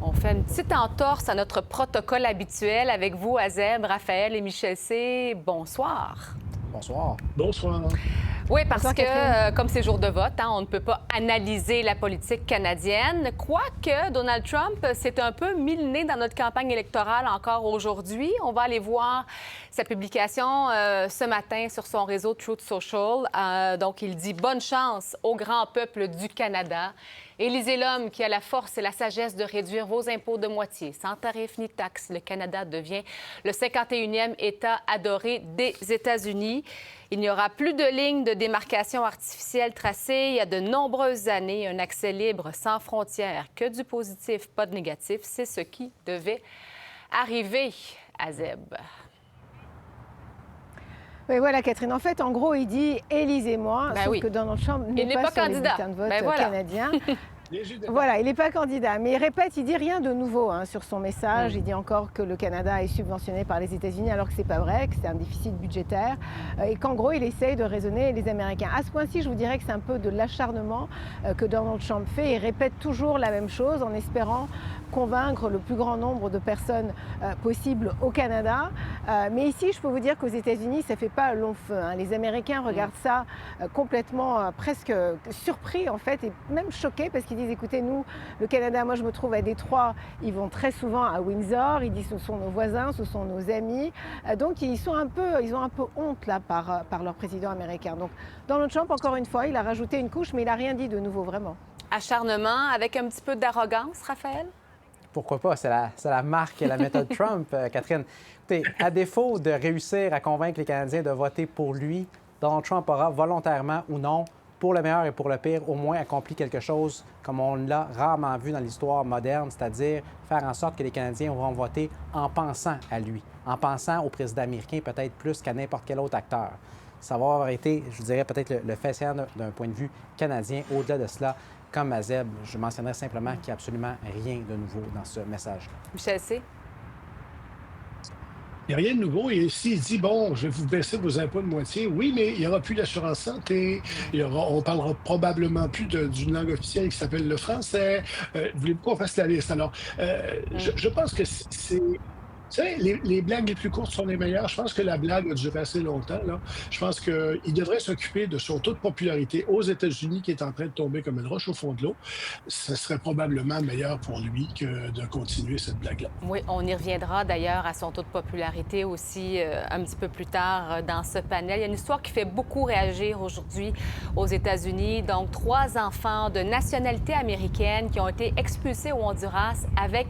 On fait une petite entorse à notre protocole habituel avec vous, Azeb, Raphaël et Michel C. Bonsoir. Bonsoir. Bonsoir. Oui, parce Bonsoir, que, comme c'est jour de vote, on ne peut pas analyser la politique canadienne. Quoique Donald Trump s'est un peu mis le nez dans notre campagne électorale encore aujourd'hui. On va aller voir sa publication ce matin sur son réseau Truth Social. Donc, il dit « Bonne chance au grand peuple du Canada. Élisez l'homme qui a la force et la sagesse de réduire vos impôts de moitié. Sans tarifs ni taxes, le Canada devient le 51e État adoré des États-Unis. Il n'y aura plus de lignes de démarcation artificielle tracées. Il y a de nombreuses années, un accès libre sans frontières, que du positif, pas de négatif. C'est ce qui devait arriver à Zeb. » Oui, voilà, Catherine. En fait, en gros, il dit « Élisez-moi », sauf que Donald Trump n'est pas sur candidat. les bulletins de vote canadiens. Voilà, il n'est pas candidat. Mais il répète, il dit rien de nouveau sur son message. Il dit encore que le Canada est subventionné par les États-Unis, alors que c'est pas vrai, que c'est un déficit budgétaire. Et qu'en gros, il essaye de raisonner les Américains. À ce point-ci, je vous dirais que c'est un peu de l'acharnement que Donald Trump fait. Il répète toujours la même chose en espérant convaincre le plus grand nombre de personnes possible au Canada. Mais ici, je peux vous dire qu'aux États-Unis, ça ne fait pas long feu. Les Américains regardent ça complètement, presque surpris en fait, et même choqués parce qu'ils disent, écoutez, nous, le Canada, moi je me trouve à Détroit, ils vont très souvent à Windsor, ils disent ce sont nos voisins, ce sont nos amis. Donc ils ont un peu honte là par leur président américain. Donc Donald Trump, encore une fois, il a rajouté une couche, mais il n'a rien dit de nouveau vraiment. Acharnement avec un petit peu d'arrogance, Raphaël? Pourquoi pas? C'est la marque et la méthode Trump, Catherine. Écoutez, à défaut de réussir à convaincre les Canadiens de voter pour lui, Donald Trump aura volontairement ou non, pour le meilleur et pour le pire, au moins accompli quelque chose comme on l'a rarement vu dans l'histoire moderne, c'est-à-dire faire en sorte que les Canadiens vont voter en pensant à lui, en pensant au président américain peut-être plus qu'à n'importe quel autre acteur. Ça va avoir été, je dirais, peut-être le fait saillant d'un point de vue canadien. Au-delà de cela, comme Azeb, je mentionnerai simplement qu'il n'y a absolument rien de nouveau dans ce message. Michel C. Il n'y a rien de nouveau. Et s'il dit, bon, je vais vous baisser vos impôts de moitié, oui, mais il n'y aura plus d'assurance santé. On parlera probablement plus d'une langue officielle qui s'appelle le français. Voulez-vous qu'on fasse la liste? Alors, je pense que c'est... Vous savez, les blagues les plus courtes sont les meilleures. Je pense que la blague a duré assez longtemps. Là. Je pense qu'il devrait s'occuper de son taux de popularité aux États-Unis qui est en train de tomber comme une roche au fond de l'eau. Ce serait probablement meilleur pour lui que de continuer cette blague-là. Oui, on y reviendra d'ailleurs à son taux de popularité aussi un petit peu plus tard dans ce panel. Il y a une histoire qui fait beaucoup réagir aujourd'hui aux États-Unis. Donc, 3 enfants de nationalité américaine qui ont été expulsés au Honduras avec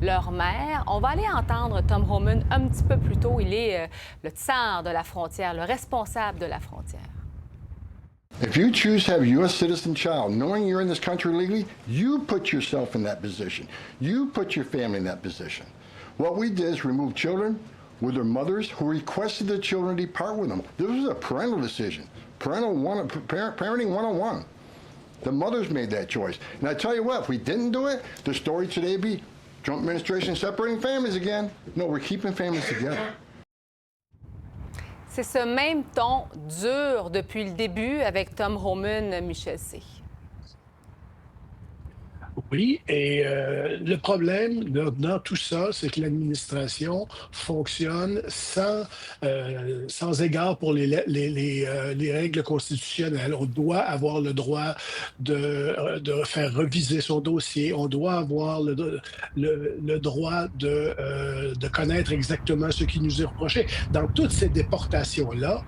leur mère. On va aller entendre Tom Homan un petit peu plus tôt. Il est le tsar de la frontière, le responsable de la frontière. If you choose to have a U.S. citizen child, knowing you're in this country legally, you put yourself in that position. You put your family in that position. What we did is remove children with their mothers who requested the children depart with them. This was a parental decision, parenting 101. The mothers made that choice. And I tell you what, if we didn't do it, the story today would be Trump administration separating families again. No, we're keeping families together. C'est ce même ton dur depuis le début avec Tom Homan, Michel C. Oui, et le problème dans tout ça, c'est que l'administration fonctionne sans égard pour les règles constitutionnelles. On doit avoir le droit de faire reviser son dossier. On doit avoir le droit de connaître exactement ce qui nous est reproché. Dans toutes ces déportations-là,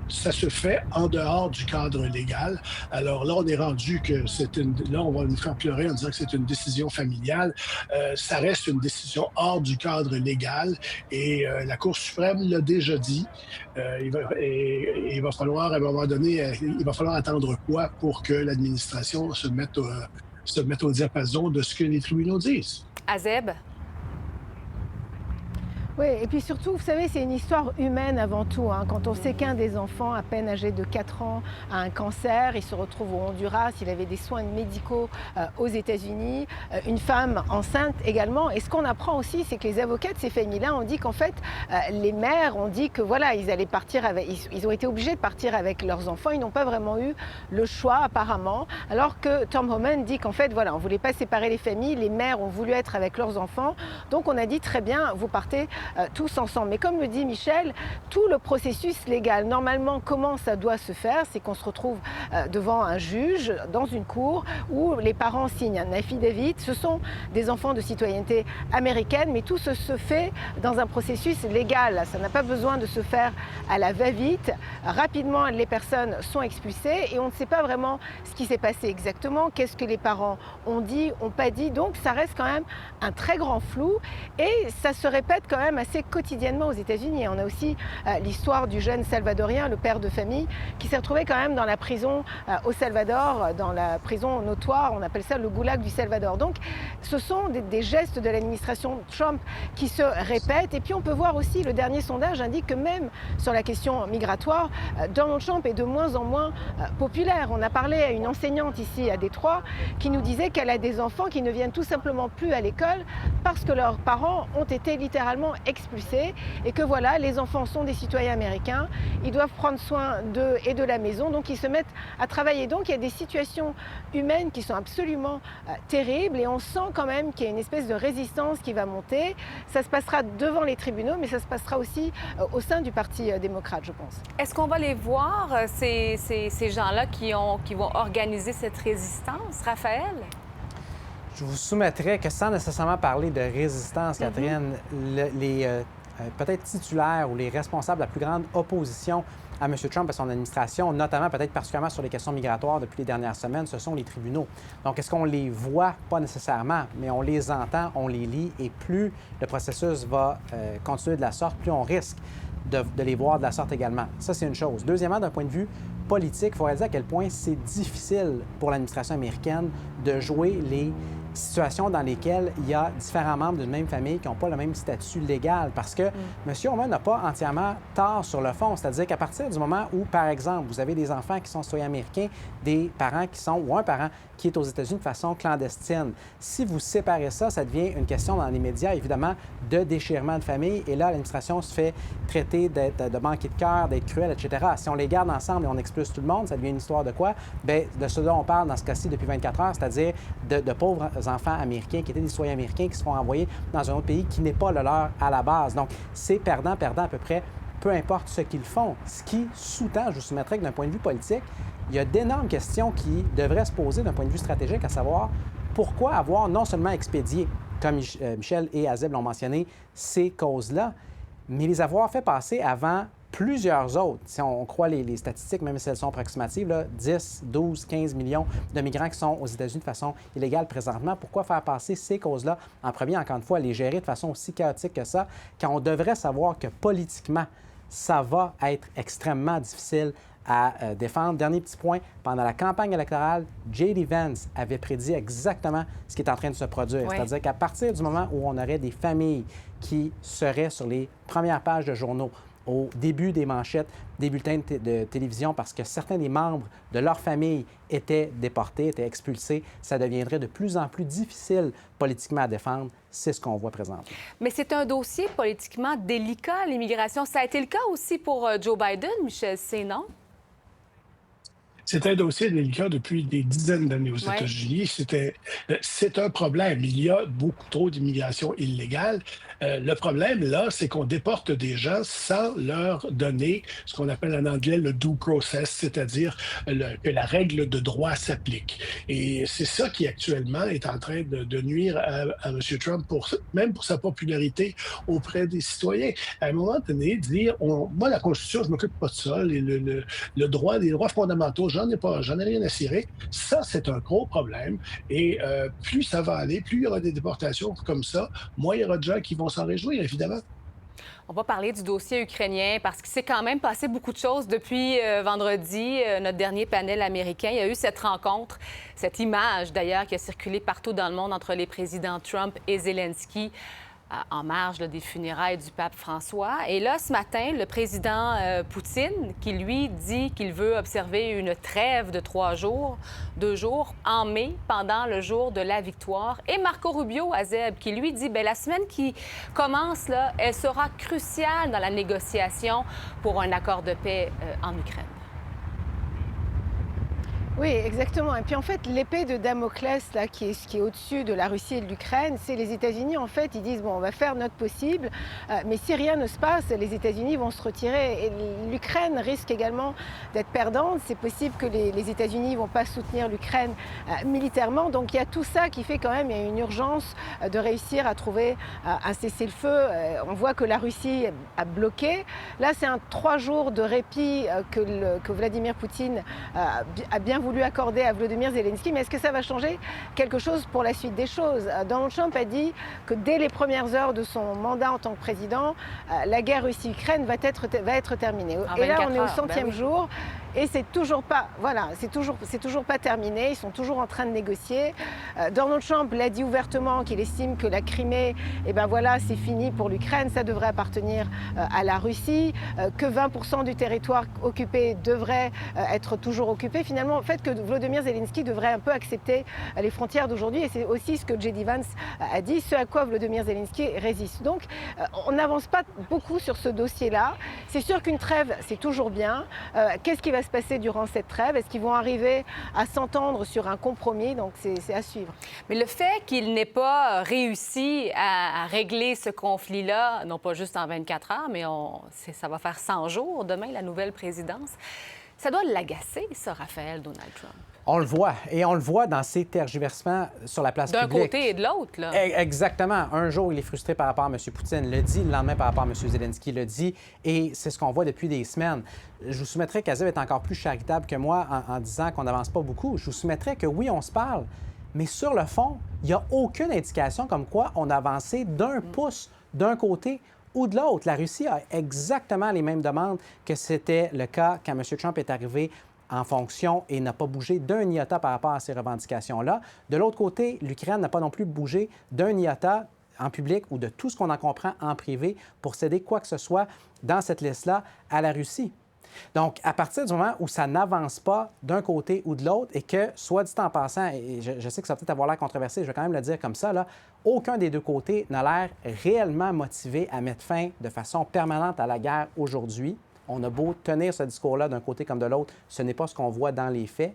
ça se fait en dehors du cadre légal. Alors là, on est rendu que là, on va nous faire pleurer en disant que c'est une décision familiale. Ça reste une décision hors du cadre légal et la Cour suprême l'a déjà dit. Il va falloir, à un moment donné, il va falloir attendre quoi pour que l'administration se mette au diapason de ce que les tribunaux disent. Azeb? Oui, et puis surtout, vous savez, c'est une histoire humaine avant tout. Quand on sait qu'un des enfants, à peine âgé de 4 ans, a un cancer, il se retrouve au Honduras, il avait des soins médicaux aux États-Unis, une femme enceinte également. Et ce qu'on apprend aussi, c'est que les avocats de ces familles-là ont dit qu'en fait, les mères ont dit que voilà, ils ont été obligés de partir avec leurs enfants. Ils n'ont pas vraiment eu le choix, apparemment. Alors que Tom Homan dit qu'en fait, voilà, on ne voulait pas séparer les familles. Les mères ont voulu être avec leurs enfants. Donc on a dit très bien, vous partez tous ensemble. Mais comme le dit Michel, tout le processus légal, normalement, comment ça doit se faire, c'est qu'on se retrouve devant un juge, dans une cour, où les parents signent un affidavit. Ce sont des enfants de citoyenneté américaine, mais tout se fait dans un processus légal. Ça n'a pas besoin de se faire à la va-vite. Rapidement, les personnes sont expulsées et on ne sait pas vraiment ce qui s'est passé exactement, qu'est-ce que les parents ont dit, ont pas dit. Donc, ça reste quand même un très grand flou et ça se répète quand même assez quotidiennement aux États-Unis. On a aussi l'histoire du jeune Salvadorien, le père de famille, qui s'est retrouvé quand même dans la prison au Salvador, dans la prison notoire, on appelle ça le goulag du Salvador. Donc ce sont des gestes de l'administration Trump qui se répètent. Et puis on peut voir aussi, le dernier sondage indique que même sur la question migratoire, Donald Trump est de moins en moins populaire. On a parlé à une enseignante ici à Détroit qui nous disait qu'elle a des enfants qui ne viennent tout simplement plus à l'école parce que leurs parents ont été littéralement expulsés et que voilà, les enfants sont des citoyens américains, ils doivent prendre soin d'eux et de la maison, donc ils se mettent à travailler. Donc il y a des situations humaines qui sont absolument terribles et on sent quand même qu'il y a une espèce de résistance qui va monter. Ça se passera devant les tribunaux, mais ça se passera aussi au sein du Parti démocrate, je pense. Est-ce qu'on va les voir, ces gens-là qui vont organiser cette résistance, Raphaël? Je vous soumettrais que sans nécessairement parler de résistance, Catherine, les peut-être titulaires ou les responsables de la plus grande opposition à M. Trump et son administration, notamment peut-être particulièrement sur les questions migratoires depuis les dernières semaines, ce sont les tribunaux. Donc, est-ce qu'on les voit? Pas nécessairement, mais on les entend, on les lit, et plus le processus va continuer de la sorte, plus on risque de les voir de la sorte également. Ça, c'est une chose. Deuxièmement, d'un point de vue politique, il faut réaliser à quel point c'est difficile pour l'administration américaine de jouer les situations dans lesquelles il y a différents membres d'une même famille qui n'ont pas le même statut légal. Parce que M. Homan n'a pas entièrement tort sur le fond. C'est-à-dire qu'à partir du moment où, par exemple, vous avez des enfants qui sont citoyens américains, des parents qui sont, ou un parent qui est aux États-Unis de façon clandestine, si vous séparez ça, ça devient une question dans les médias, évidemment, de déchirement de famille. Et là, l'administration se fait traiter de manquer de cœur, d'être cruel, etc. Si on les garde ensemble et on expulse tout le monde, ça devient une histoire de quoi? Bien, de ce dont on parle dans ce cas-ci depuis 24 heures, c'est-à-dire de pauvres enfants américains qui étaient des citoyens américains qui se font envoyer dans un autre pays qui n'est pas le leur à la base. Donc, c'est perdant-perdant à peu près, peu importe ce qu'ils font. Ce qui sous-tend, je vous soumettrai que d'un point de vue politique, il y a d'énormes questions qui devraient se poser d'un point de vue stratégique, à savoir pourquoi avoir non seulement expédié, comme Michel et Azeb l'ont mentionné, ces causes-là, mais les avoir fait passer avant plusieurs autres. Si on croit les statistiques, même si elles sont approximatives, là, 10, 12, 15 millions de migrants qui sont aux États-Unis de façon illégale présentement. Pourquoi faire passer ces causes-là en premier, encore une fois, les gérer de façon aussi chaotique que ça, quand on devrait savoir que politiquement, ça va être extrêmement difficile à défendre. Dernier petit point, pendant la campagne électorale, J.D. Vance avait prédit exactement ce qui est en train de se produire. Oui. C'est-à-dire qu'à partir du moment où on aurait des familles qui seraient sur les premières pages de journaux, au début des manchettes des bulletins de télévision parce que certains des membres de leur famille étaient déportés, étaient expulsés, ça deviendrait de plus en plus difficile politiquement à défendre. C'est ce qu'on voit présentement. Mais c'est un dossier politiquement délicat, l'immigration. Ça a été le cas aussi pour Joe Biden, Michel C., non? C'est un dossier délicat depuis des dizaines d'années aux États-Unis. C'est un problème. Il y a beaucoup trop d'immigration illégale. Le problème, là, c'est qu'on déporte des gens sans leur donner ce qu'on appelle en anglais le due process, c'est-à-dire que la règle de droit s'applique. Et c'est ça qui, actuellement, est en train de nuire à M. Trump, même pour sa popularité auprès des citoyens. À un moment donné, dire, moi, la Constitution, je ne m'occupe pas de ça, le droit, les droits fondamentaux, j'en ai rien à cirer. Ça, c'est un gros problème. Et plus ça va aller, plus il y aura des déportations comme ça, moins il y aura de gens qui vont s'en réjouir, évidemment. On va parler du dossier ukrainien parce qu'il s'est quand même passé beaucoup de choses depuis vendredi, notre dernier panel américain. Il y a eu cette rencontre, cette image d'ailleurs qui a circulé partout dans le monde entre les présidents Trump et Zelensky. en marge des funérailles du pape François. Et là, ce matin, le président Poutine, qui lui dit qu'il veut observer une trêve de 3 jours, 2 jours, en mai, pendant le jour de la victoire. Et Marco Rubio, Azeb, qui lui dit, bien, la semaine qui commence, là, elle sera cruciale dans la négociation pour un accord de paix en Ukraine. Oui, exactement. Et puis en fait, l'épée de Damoclès là, qui est au-dessus de la Russie et de l'Ukraine, c'est les États-Unis. En fait, ils disent, bon, on va faire notre possible, mais si rien ne se passe, les États-Unis vont se retirer. Et l'Ukraine risque également d'être perdante. C'est possible que les États-Unis ne vont pas soutenir l'Ukraine militairement. Donc il y a tout ça qui fait quand même, il y a une urgence de réussir à trouver un cessez-le-feu. On voit que la Russie a bloqué. Là, c'est un 3 jours de répit que Vladimir Poutine a bien voulu accorder à Volodymyr Zelensky, mais est-ce que ça va changer quelque chose pour la suite des choses? Donald Trump a dit que dès les premières heures de son mandat en tant que président, la guerre Russie-Ukraine va être terminée. Et là, on est au 100e jour. Et c'est toujours pas, voilà, c'est toujours pas terminé. Ils sont toujours en train de négocier. Donald Trump l'a dit ouvertement qu'il estime que la Crimée, voilà, c'est fini pour l'Ukraine, ça devrait appartenir à la Russie, que 20% du territoire occupé devrait être toujours occupé. Finalement, le fait que Volodymyr Zelensky devrait un peu accepter les frontières d'aujourd'hui, et c'est aussi ce que J.D. Vance a dit, ce à quoi Volodymyr Zelensky résiste. Donc, on n'avance pas beaucoup sur ce dossier-là. C'est sûr qu'une trêve, c'est toujours bien. Qu'est-ce qui va se passer durant cette trêve? Est-ce qu'ils vont arriver à s'entendre sur un compromis? Donc, c'est à suivre. Mais le fait qu'il n'ait pas réussi à régler ce conflit-là, non pas juste en 24 heures, mais ça va faire 100 jours demain, la nouvelle présidence, ça doit l'agacer, ça, Raphaël, Donald Trump. On le voit. Et on le voit dans ses tergiversements sur la place publique. D'un côté et de l'autre, là. Exactement. Un jour, il est frustré par rapport à M. Poutine, le dit. Le lendemain, par rapport à M. Zelensky, le dit. Et c'est ce qu'on voit depuis des semaines. Je vous soumettrais qu'Azeb est encore plus charitable que moi en disant qu'on n'avance pas beaucoup. Je vous soumettrais que oui, on se parle. Mais sur le fond, il n'y a aucune indication comme quoi on a avancé d'un pouce d'un côté ou de l'autre. La Russie a exactement les mêmes demandes que c'était le cas quand M. Trump est arrivé en fonction et n'a pas bougé d'un iota par rapport à ces revendications-là. De l'autre côté, l'Ukraine n'a pas non plus bougé d'un iota en public ou de tout ce qu'on en comprend en privé pour céder quoi que ce soit dans cette liste-là à la Russie. Donc, à partir du moment où ça n'avance pas d'un côté ou de l'autre et que, soit dit en passant, et je sais que ça va peut-être avoir l'air controversé, je vais quand même le dire comme ça, là, aucun des deux côtés n'a l'air réellement motivé à mettre fin de façon permanente à la guerre aujourd'hui. On a beau tenir ce discours-là d'un côté comme de l'autre, ce n'est pas ce qu'on voit dans les faits.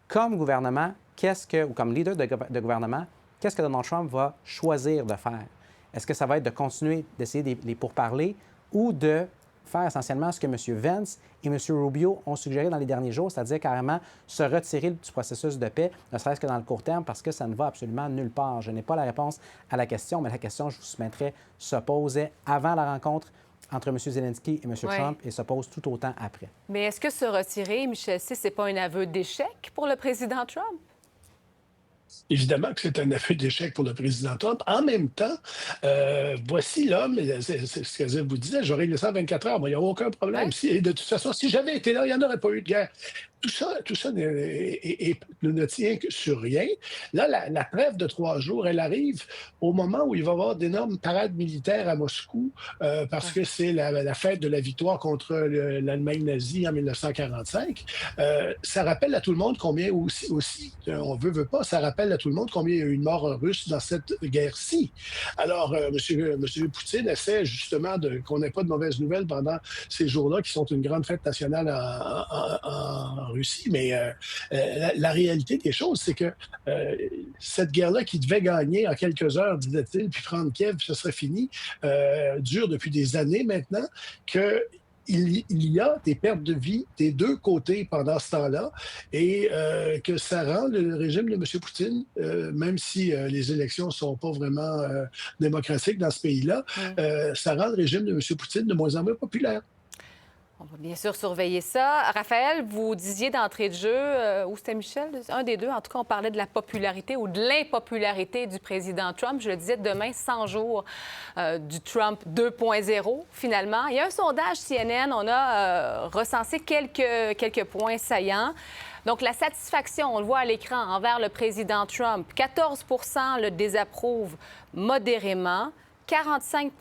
Comme gouvernement, ou comme leader de gouvernement, qu'est-ce que Donald Trump va choisir de faire? Est-ce que ça va être de continuer d'essayer les pourparlers ou de faire essentiellement ce que M. Vance et M. Rubio ont suggéré dans les derniers jours, c'est-à-dire carrément se retirer du processus de paix, ne serait-ce que dans le court terme, parce que ça ne va absolument nulle part. Je n'ai pas la réponse à la question, mais la question, je vous soumettrai, se posait avant la rencontre entre M. Zelensky et M. Trump et se pose tout autant après. Mais est-ce que se retirer, Michel C., ce n'est pas un aveu d'échec pour le président Trump? Évidemment que c'est un aveu d'échec pour le président Trump. En même temps, voici l'homme, c'est ce que je vous disais, j'aurais réglé ça en 24 heures, moi, il n'y a aucun problème. Ouais. De toute façon, si j'avais été là, il n'y en aurait pas eu de guerre. Tout ça ne tient que sur rien. Là, la trêve de 3 jours, elle arrive au moment où il va y avoir d'énormes parades militaires à Moscou parce que c'est la fête de la victoire contre l'Allemagne nazie en 1945. Ça rappelle à tout le monde combien aussi on veut pas, ça rappelle à tout le monde combien il y a eu de morts russes dans cette guerre-ci. Alors, M. Poutine essaie justement qu'on n'ait pas de mauvaises nouvelles pendant ces jours-là qui sont une grande fête nationale en Russie, mais la réalité des choses, c'est que cette guerre-là qui devait gagner en quelques heures, disait-il, puis prendre Kiev, ce serait fini, dure depuis des années maintenant, il y a des pertes de vie des deux côtés pendant ce temps-là et que ça rend le régime de M. Poutine, même si les élections ne sont pas vraiment démocratiques dans ce pays-là, ça rend le régime de M. Poutine de moins en moins populaire. On va bien sûr surveiller ça. Raphaël, vous disiez d'entrée de jeu, ou c'était Michel, un des deux, en tout cas, on parlait de la popularité ou de l'impopularité du président Trump. Je le disais, demain, 100 jours du Trump 2.0, finalement. Il y a un sondage CNN, on a recensé quelques points saillants. Donc, la satisfaction, on le voit à l'écran, envers le président Trump, 14 % le désapprouvent modérément, 45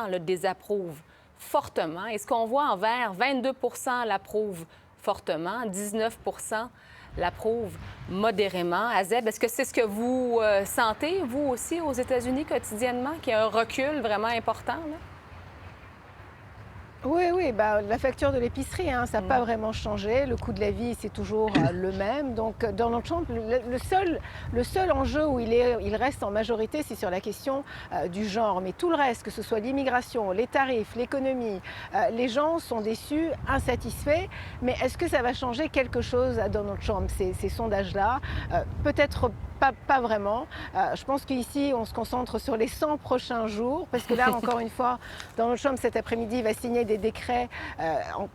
le désapprouvent fortement. Et ce qu'on voit en vert, 22 l'approuvent fortement, 19 l'approuvent modérément. Azeb, est-ce que c'est ce que vous sentez, vous aussi, aux États-Unis quotidiennement, qu'il y a un recul vraiment important, là? Oui, la facture de l'épicerie, ça n'a pas vraiment changé. Le coût de la vie, c'est toujours le même. Donc, Donald Trump, le seul enjeu où il reste en majorité, c'est sur la question du genre. Mais tout le reste, que ce soit l'immigration, les tarifs, l'économie, les gens sont déçus, insatisfaits. Mais est-ce que ça va changer quelque chose à Donald Trump, ces sondages-là? Peut-être pas vraiment. Je pense qu'ici, on se concentre sur les 100 prochains jours, parce que là, encore une fois, Donald Trump, cet après-midi, va signer des décrets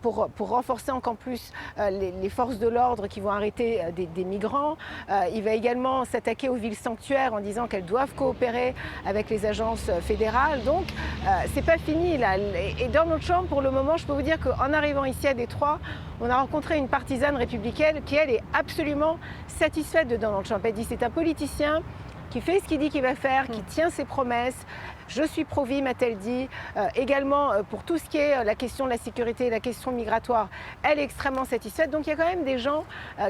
pour renforcer encore plus les forces de l'ordre qui vont arrêter des migrants. Il va également s'attaquer aux villes sanctuaires en disant qu'elles doivent coopérer avec les agences fédérales. Donc, c'est pas fini, là. Et Donald Trump, pour le moment, je peux vous dire qu'en arrivant ici à Détroit, on a rencontré une partisane républicaine qui, elle, est absolument satisfaite de Donald Trump. Elle dit c'est un politicien qui fait ce qu'il dit qu'il va faire, qui tient ses promesses. Je suis pro-vie, m'a-t-elle dit. Également, pour tout ce qui est la question de la sécurité, la question migratoire, elle est extrêmement satisfaite. Donc, il y a quand même des gens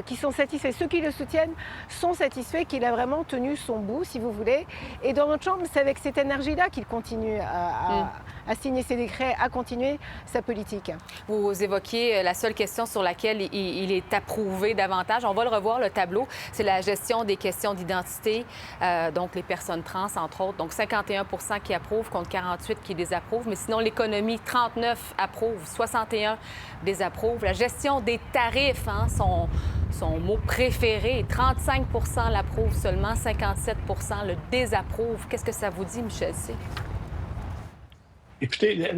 qui sont satisfaits. Ceux qui le soutiennent sont satisfaits qu'il a vraiment tenu son bout, si vous voulez. Et Donald Trump, c'est avec cette énergie-là qu'il continue à signer ses décrets, à continuer sa politique. Vous évoquiez la seule question sur laquelle il est approuvé davantage. On va le revoir, le tableau. C'est la gestion des questions d'identité, donc les personnes trans, entre autres. Donc, 51 qui approuvent contre 48 qui désapprouvent. Mais sinon, l'économie, 39 approuvent, 61 désapprouvent. La gestion des tarifs, son mot préféré, 35 l'approuvent seulement, 57 le désapprouve. Qu'est-ce que ça vous dit, Michel C? Écoutez,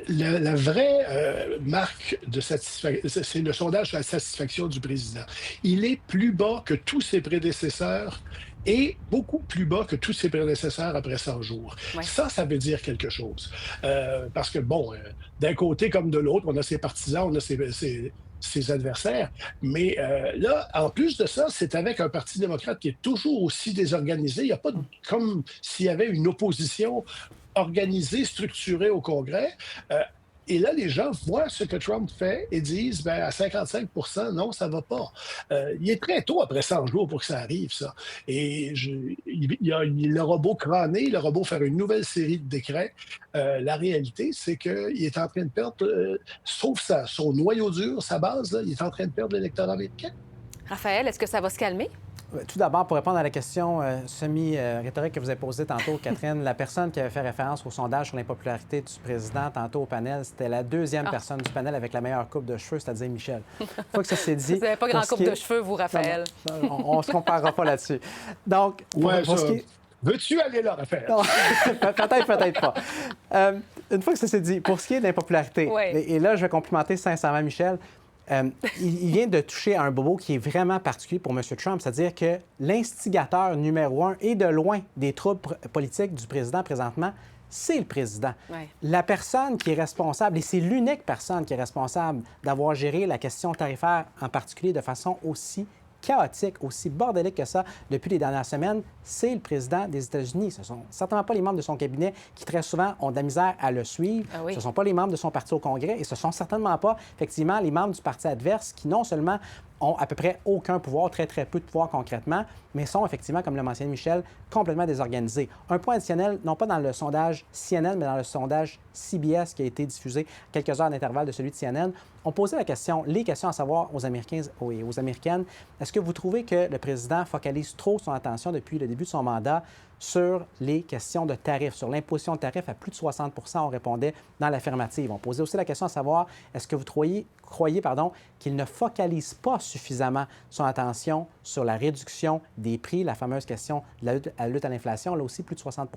la vraie marque de satisfaction, c'est le sondage sur la satisfaction du président. Il est plus bas que tous ses prédécesseurs et beaucoup plus bas que tous ses prédécesseurs après 100 jours. Ouais. Ça veut dire quelque chose. Parce que, d'un côté comme de l'autre, on a ses partisans, on a ses adversaires. Mais là, en plus de ça, c'est avec un Parti démocrate qui est toujours aussi désorganisé. Il n'y a pas comme s'il y avait une opposition organisée, structurée au Congrès. Et là, les gens voient ce que Trump fait et disent, à 55 non, ça ne va pas. Il est très tôt après 100 jours pour que ça arrive, ça. Et il aura beau crâner, il aura beau faire une nouvelle série de décrets. La réalité, c'est qu'il est en train de perdre, sauf son noyau dur, sa base, là, il est en train de perdre l'électorat américain. Raphaël, est-ce que ça va se calmer? Tout d'abord, pour répondre à la question semi-rhétorique que vous avez posée tantôt, Catherine, la personne qui avait fait référence au sondage sur l'impopularité du président tantôt au panel, c'était la deuxième personne du panel avec la meilleure coupe de cheveux, c'est-à-dire Michel. Une fois que ça s'est dit... Vous n'avez pas grand coupe de cheveux, vous, Raphaël. Non, on ne se comparera pas là-dessus. Donc, pour ce qui est... Veux-tu aller là, Raphaël? Peut-être pas. Une fois que ça s'est dit, pour ce qui est de l'impopularité, et là, je vais complimenter sincèrement Michel, il vient de toucher à un bobo qui est vraiment particulier pour M. Trump, c'est-à-dire que l'instigateur numéro un et de loin des troubles politiques du président présentement, c'est le président. Ouais. La personne qui est responsable, et c'est l'unique personne qui est responsable d'avoir géré la question tarifaire en particulier de façon aussi chaotique, aussi bordélique que ça depuis les dernières semaines, c'est le président des États-Unis. Ce ne sont certainement pas les membres de son cabinet qui, très souvent, ont de la misère à le suivre. Ah oui. Ce ne sont pas les membres de son parti au Congrès et ce ne sont certainement pas, effectivement, les membres du parti adverse qui, non seulement ont à peu près aucun pouvoir, très peu de pouvoir concrètement, mais sont effectivement, comme l'a mentionné Michel, complètement désorganisés. Un point additionnel, non pas dans le sondage CNN, mais dans le sondage CBS qui a été diffusé quelques heures d'intervalle de celui de CNN, on posait les questions à savoir aux Américains et aux Américaines, est-ce que vous trouvez que le président focalise trop son attention depuis le début de son mandat sur les questions de tarifs, sur l'imposition de tarifs à plus de 60 on répondait dans l'affirmative. On posait aussi la question à savoir, est-ce que vous croyez qu'il ne focalise pas suffisamment son attention sur la réduction des prix, la fameuse question de la lutte à l'inflation? Là aussi, plus de 60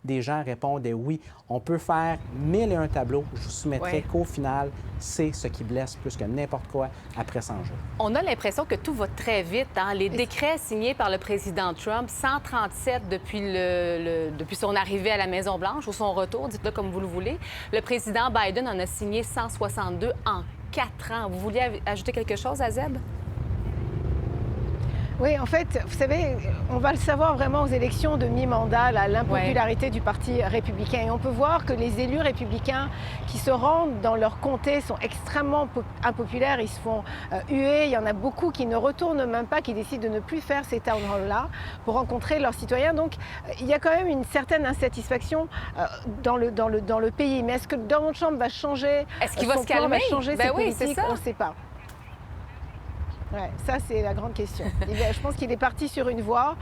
des gens répondaient oui. On peut faire 1001 tableaux. Je vous soumettrai qu'au final, c'est ce qui blesse plus que n'importe quoi après 100 jours. On a l'impression que tout va très vite. Les décrets signés par le président Trump, 137 depuis son arrivée à la Maison-Blanche ou son retour, dites-le comme vous le voulez. Le président Biden en a signé 162 en 4 ans. Vous vouliez ajouter quelque chose, Azeb? Oui, en fait, vous savez, on va le savoir vraiment aux élections de mi-mandat, l'impopularité du Parti républicain. Et on peut voir que les élus républicains qui se rendent dans leur comté sont extrêmement impopulaires, ils se font huer. Il y en a beaucoup qui ne retournent même pas, qui décident de ne plus faire ces town halls-là pour rencontrer leurs citoyens. Donc, il y a quand même une certaine insatisfaction dans le pays. Mais est-ce que Donald Trump va changer Est-ce qu'il va se calmer? Va changer ses Oui, c'est politiques? ça. On ne sait pas. Ouais, ça, c'est la grande question. Je pense qu'il est parti sur une voie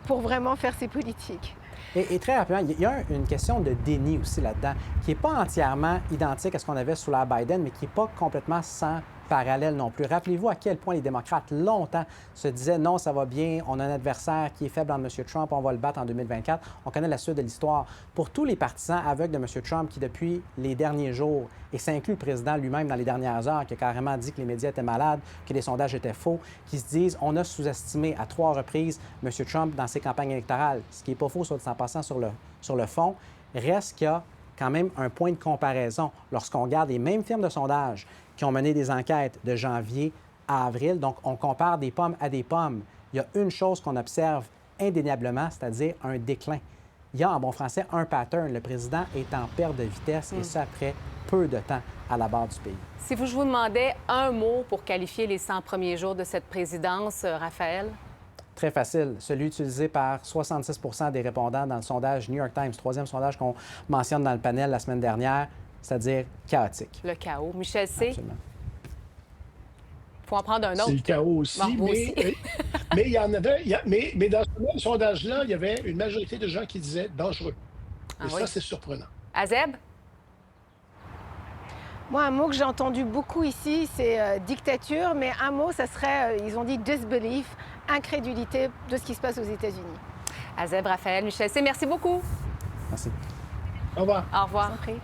pour vraiment faire ses politiques. Et très rapidement, il y a une question de déni aussi là-dedans, qui n'est pas entièrement identique à ce qu'on avait sous l'ère Biden, mais qui n'est pas complètement sans parallèle non plus. Rappelez-vous à quel point les démocrates, longtemps, se disaient « non, ça va bien, on a un adversaire qui est faible en M. Trump, on va le battre en 2024 ». On connaît la suite de l'histoire. Pour tous les partisans aveugles de M. Trump qui, depuis les derniers jours, et ça inclut le président lui-même dans les dernières heures, qui a carrément dit que les médias étaient malades, que les sondages étaient faux, qui se disent « on a sous-estimé à 3 reprises M. Trump dans ses campagnes électorales », ce qui n'est pas faux, soit dit en passant sur le fond, reste qu'il y a quand même un point de comparaison lorsqu'on regarde les mêmes firmes de sondage qui ont mené des enquêtes de janvier à avril. Donc, on compare des pommes à des pommes. Il y a une chose qu'on observe indéniablement, c'est-à-dire un déclin. Il y a, en bon français, un pattern. Le président est en perte de vitesse, et ça après peu de temps à la barre du pays. Si je vous demandais un mot pour qualifier les 100 premiers jours de cette présidence, Raphaël? Très facile. Celui utilisé par 66 des répondants dans le sondage New York Times, troisième sondage qu'on mentionne dans le panel la semaine dernière, c'est-à-dire chaotique. Le chaos. Michel C. Absolument. Il faut en prendre un autre. C'est le chaos aussi. Bon, Mais il y en avait. Mais dans ce même sondage-là, il y avait une majorité de gens qui disaient dangereux. Et ça, c'est surprenant. Azeb? Moi, un mot que j'ai entendu beaucoup ici, c'est dictature, mais un mot, ça serait, ils ont dit disbelief, incrédulité de ce qui se passe aux États-Unis. Azeb, Raphaël, Michel C. Merci beaucoup. Merci. Au revoir. Au revoir. Je vous en prie.